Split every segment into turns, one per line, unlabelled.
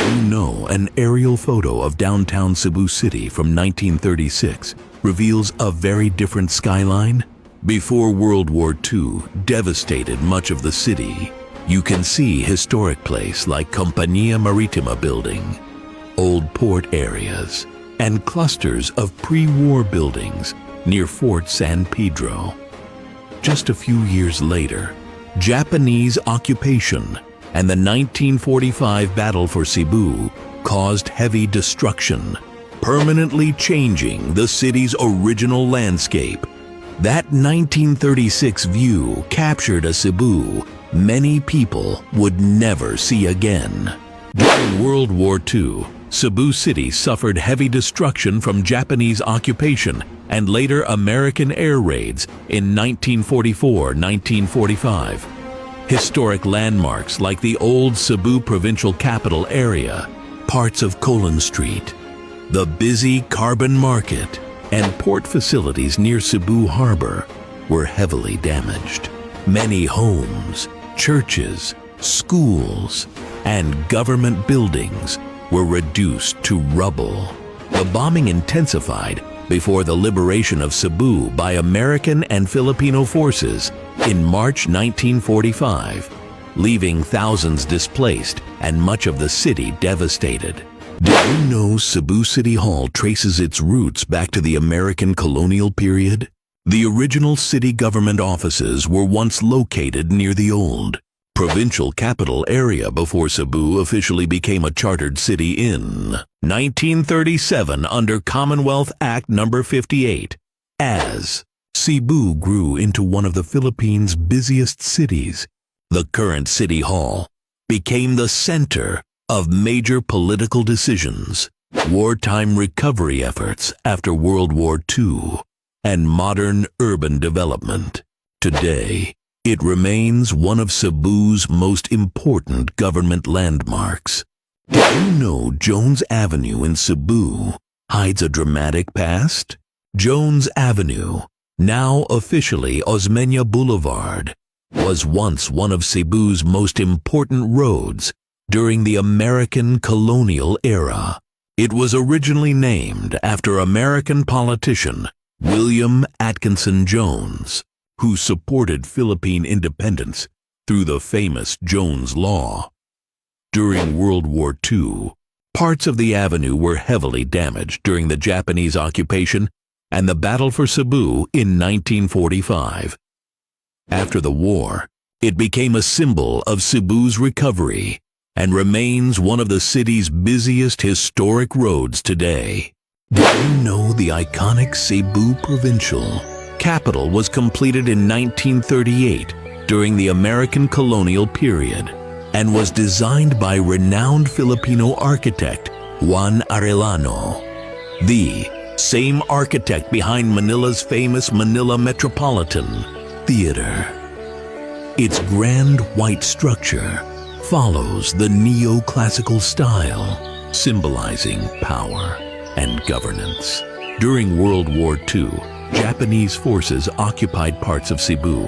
You know, an aerial photo of downtown Cebu City from 1936 reveals a very different skyline. Before World War II devastated much of the city, you can see historic places like Compañía Marítima building, old port areas, and clusters of pre-war buildings near Fort San Pedro. Just a few years later, Japanese occupation and the 1945 battle for Cebu caused heavy destruction, permanently changing the city's original landscape. That 1936 view captured a Cebu many people would never see again. During World War II, Cebu City suffered heavy destruction from Japanese occupation and later American air raids in 1944-1945. Historic landmarks like the old Cebu provincial capital area, parts of Colon Street, the busy Carbon Market, and port facilities near Cebu Harbor were heavily damaged. Many homes, churches, schools, and government buildings were reduced to rubble. The bombing intensified before the liberation of Cebu by American and Filipino forces in March 1945, leaving thousands displaced and much of the city devastated. Did you know Cebu City Hall traces its roots back to the American colonial period? The original city government offices were once located near the old provincial capital area before Cebu officially became a chartered city in 1937 under Commonwealth Act No. 58. As Cebu grew into one of the Philippines' busiest cities, the current City Hall became the center of major political decisions, wartime recovery efforts after World War II, and modern urban development. Today, it remains one of Cebu's most important government landmarks. Did you know Jones Avenue in Cebu hides a dramatic past? Jones Avenue, now officially Osmeña Boulevard, was once one of Cebu's most important roads during the American colonial era. It was originally named after American politician William Atkinson Jones, who supported Philippine independence through the famous Jones Law. During World War II, parts of the avenue were heavily damaged during the Japanese occupation and the Battle for Cebu in 1945. After the war, it became a symbol of Cebu's recovery and remains one of the city's busiest historic roads today. Did you know the iconic Cebu Provincial Capital was completed in 1938 during the American colonial period and was designed by renowned Filipino architect Juan Arellano, the same architect behind Manila's famous Manila Metropolitan Theater. Its grand white structure follows the neoclassical style, symbolizing power and governance. During World War II, Japanese forces occupied parts of Cebu,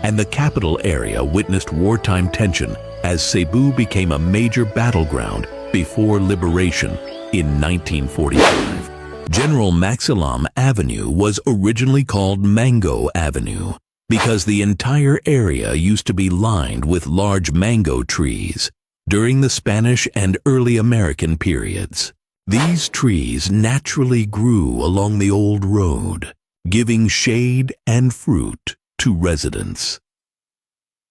and the capital area witnessed wartime tension as Cebu became a major battleground before liberation in 1945. General Maxilam Avenue was originally called Mango Avenue because the entire area used to be lined with large mango trees during the Spanish and early American periods. These trees naturally grew along the old road, giving shade and fruit to residents.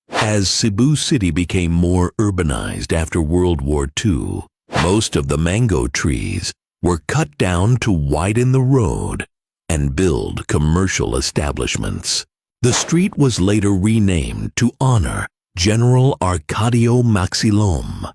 As Cebu City became more urbanized after World War II, most of the mango trees were cut down to widen the road and build commercial establishments. The street was later renamed to honor General Arcadio Maxilom,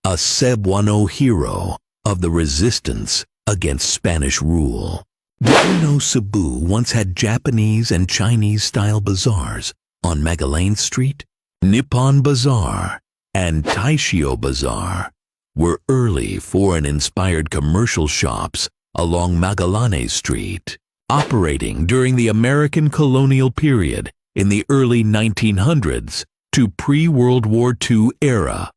a Cebuano hero of the resistance against Spanish rule. Did you know Cebu once had Japanese and Chinese-style bazaars on Magallanes Street? Nippon Bazaar and Taishio Bazaar were early foreign-inspired commercial shops along Magallanes Street, operating during the American colonial period in the early 1900s to pre-World War II era.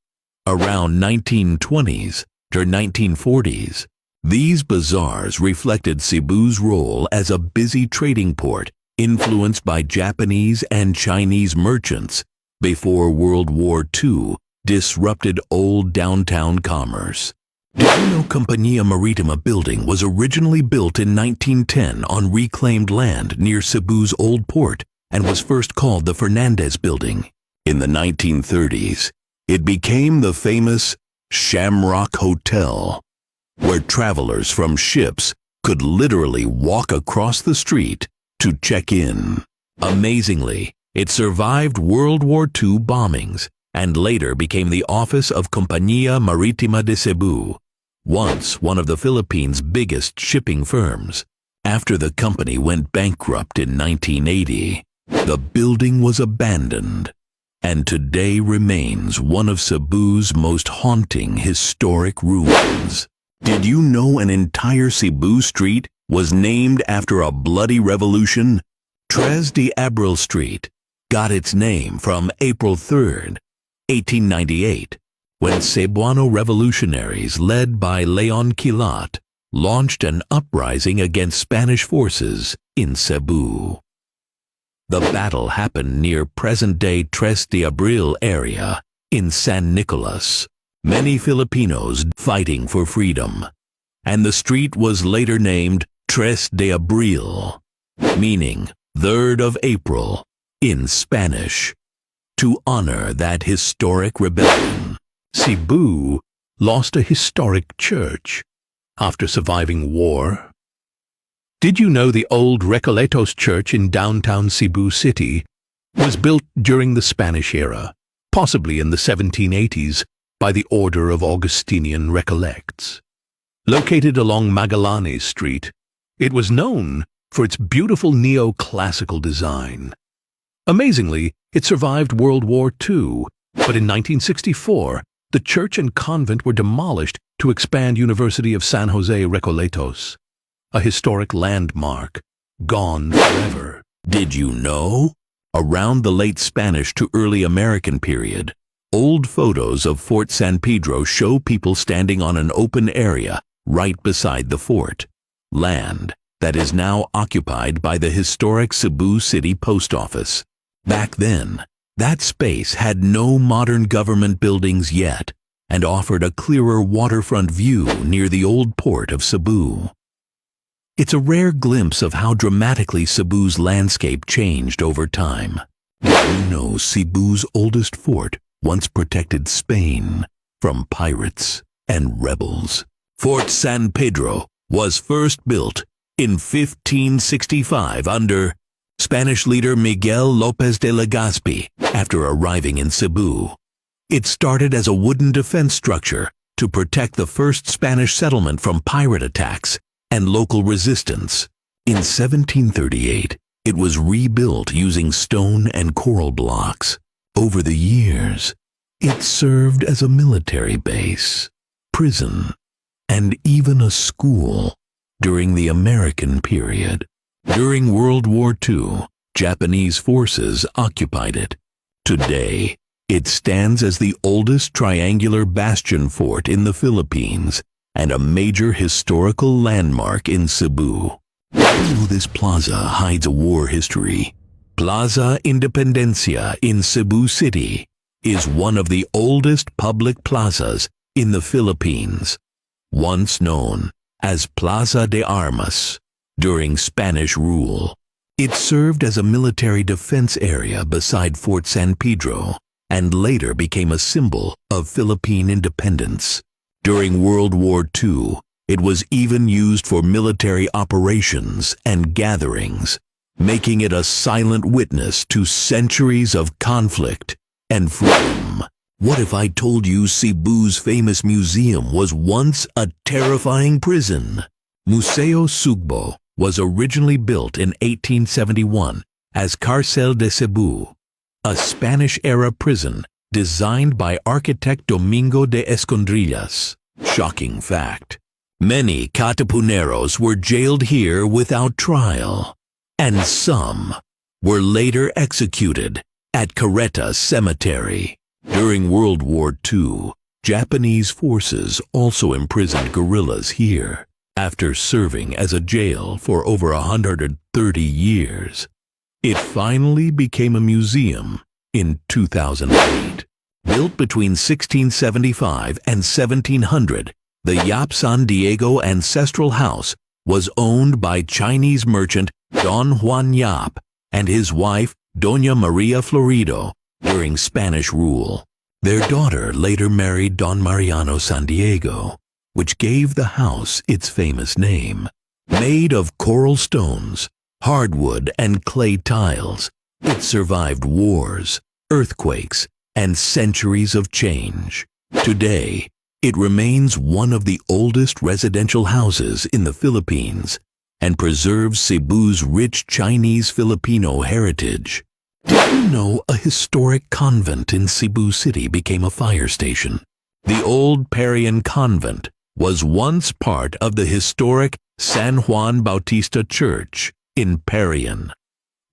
Around 1920s, During 1940s, these bazaars reflected Cebu's role as a busy trading port influenced by Japanese and Chinese merchants before World War II disrupted old downtown commerce. Did you know Compañía Marítima building was originally built in 1910 on reclaimed land near Cebu's old port and was first called the Fernandez Building? In the 1930s, it became the famous Shamrock Hotel, where travelers from ships could literally walk across the street to check in. Amazingly, it survived World War II bombings and later became the office of Compañía Marítima de Cebu, once one of the Philippines' biggest shipping firms. After the company went bankrupt in 1980, the building was abandoned and today remains one of Cebu's most haunting historic ruins. Did you know an entire Cebu street was named after a bloody revolution? Tres de Abril Street got its name from April 3rd, 1898, when Cebuano revolutionaries led by Leon Quilat launched an uprising against Spanish forces in Cebu. The battle happened near present-day Tres de Abril area in San Nicolas. Many Filipinos fighting for freedom, and the street was later named Tres de Abril, meaning 3rd of April in Spanish, to honor that historic rebellion. Cebu lost a historic church after surviving war. Did you know the old Recoletos Church in downtown Cebu City was built during the Spanish era, possibly in the 1780s, by the Order of Augustinian Recollects? Located along Magallanes Street, it was known for its beautiful neoclassical design. Amazingly, it survived World War II, but in 1964, the church and convent were demolished to expand University of San Jose Recoletos, a historic landmark, gone forever. Did you know? Around the late Spanish to early American period, old photos of Fort San Pedro show people standing on an open area right beside the fort, land that is now occupied by the historic Cebu City Post Office. Back then, that space had no modern government buildings yet and offered a clearer waterfront view near the old port of Cebu. It's a rare glimpse of how dramatically Cebu's landscape changed over time. Did you know Cebu's oldest fort once protected Spain from pirates and rebels? Fort San Pedro was first built in 1565 under Spanish leader Miguel López de Legazpi after arriving in Cebu. It started as a wooden defense structure to protect the first Spanish settlement from pirate attacks and local resistance. In 1738, it was rebuilt using stone and coral blocks. Over the years, it served as a military base, prison, and even a school during the American period. During World War II, Japanese forces occupied it. Today, it stands as the oldest triangular bastion fort in the Philippines and a major historical landmark in Cebu. Did you know this plaza hides a war history? Plaza Independencia in Cebu City is one of the oldest public plazas in the Philippines, once known as Plaza de Armas during Spanish rule. It served as a military defense area beside Fort San Pedro and later became a symbol of Philippine independence. During World War II, it was even used for military operations and gatherings, making it a silent witness to centuries of conflict and freedom. What if I told you Cebu's famous museum was once a terrifying prison? Museo Sugbo was originally built in 1871 as Cárcel de Cebu, a Spanish-era prison designed by architect Domingo de Escondrillas. Shocking fact. Many Katipuneros were jailed here without trial, and some were later executed at Carreta Cemetery. During World War II, Japanese forces also imprisoned guerrillas here after serving as a jail for over 130 years. It finally became a museum in 2008. Built between 1675 and 1700, the Yap San Diego Ancestral House was owned by Chinese merchant Don Juan Yap and his wife Doña Maria Florido during Spanish rule. Their daughter later married Don Mariano San Diego, which gave the house its famous name. Made of coral stones, hardwood, and clay tiles, it survived wars, earthquakes, and centuries of change. Today, it remains one of the oldest residential houses in the Philippines and preserves Cebu's rich Chinese-Filipino heritage. Did you know a historic convent in Cebu City became a fire station? The old Parian Convent was once part of the historic San Juan Bautista Church in Parian,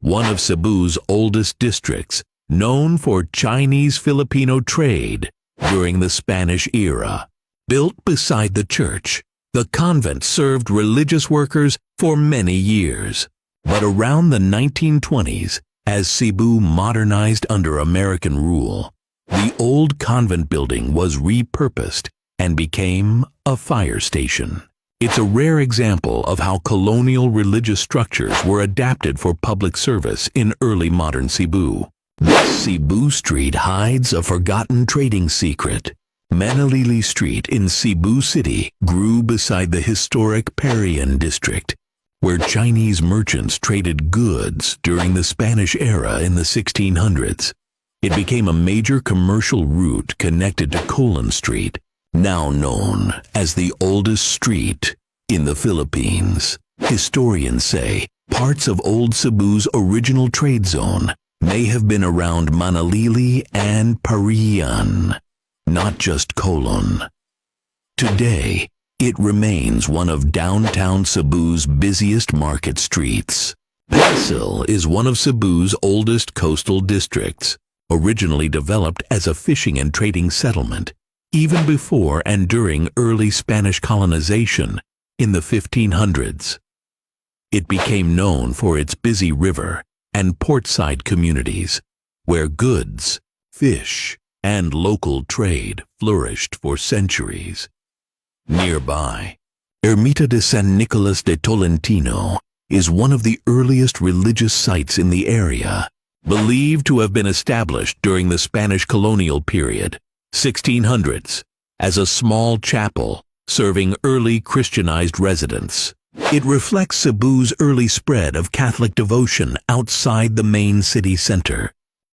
one of Cebu's oldest districts, known for Chinese-Filipino trade during the Spanish era. Built beside the church, the convent served religious workers for many years. But around the 1920s, as Cebu modernized under American rule, the old convent building was repurposed and became a fire station. It's a rare example of how colonial religious structures were adapted for public service in early modern Cebu. This Cebu Street hides a forgotten trading secret. Manalili Street in Cebu City grew beside the historic Parian district, where Chinese merchants traded goods during the Spanish era in the 1600s. It became a major commercial route connected to Colon Street, now known as the oldest street in the Philippines. Historians say parts of old Cebu's original trade zone may have been around Manalili and Parian, not just Colon. Today, it remains one of downtown Cebu's busiest market streets. Pasil is one of Cebu's oldest coastal districts, originally developed as a fishing and trading settlement, even before and during early Spanish colonization in the 1500s. It became known for its busy river and portside communities, where goods, fish, and local trade flourished for centuries. Nearby, Ermita de San Nicolas de Tolentino is one of the earliest religious sites in the area, believed to have been established during the Spanish colonial period, 1600s, as a small chapel serving early Christianized residents. It reflects Cebu's early spread of Catholic devotion outside the main city center.